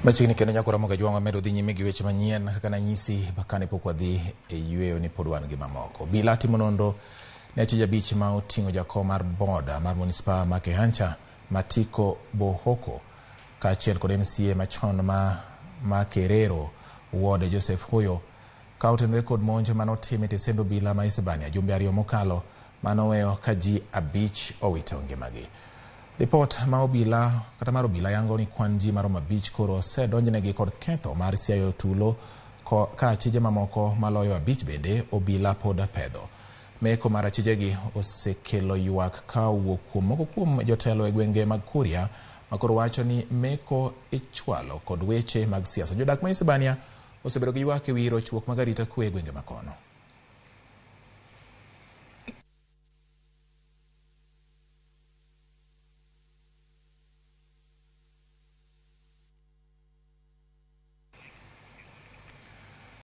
Machiegni kendo nyako Ramogi jwang'o medo dhi nyime gi weche manyien kaka nanyisi bakane pok wadhi e yweyo ni pod wan gi mamoko. Obila timo nonro ne achije abich ma oting'o jakom mar boda mar munisipal ma Kehancha Matiko Bohoko kaachiel kod MCA machon ma Kerero Ward Joseph Huyo ka otenore kod monj manotim e tesend obila ma Isebania jumbe ariyo mokalo manoweyo ka ji abich owito ngimagi. Report ma obila yango ni kwan ji maromo abich koro osedonjnegi kod ketho mar siayo tulo ka achije mamoko maloyo abich bende obila pod pedho. Meko mar achijegi osekelo ywak ka wuok kuom moko kuom jotelo e gwenge mag Kuria makoro wacho ni meko ichwalo kod weche mag siasa. Jodak ma Isebania osebedo gi ywak e wi rochruok mag arita kwe e gwenge makono.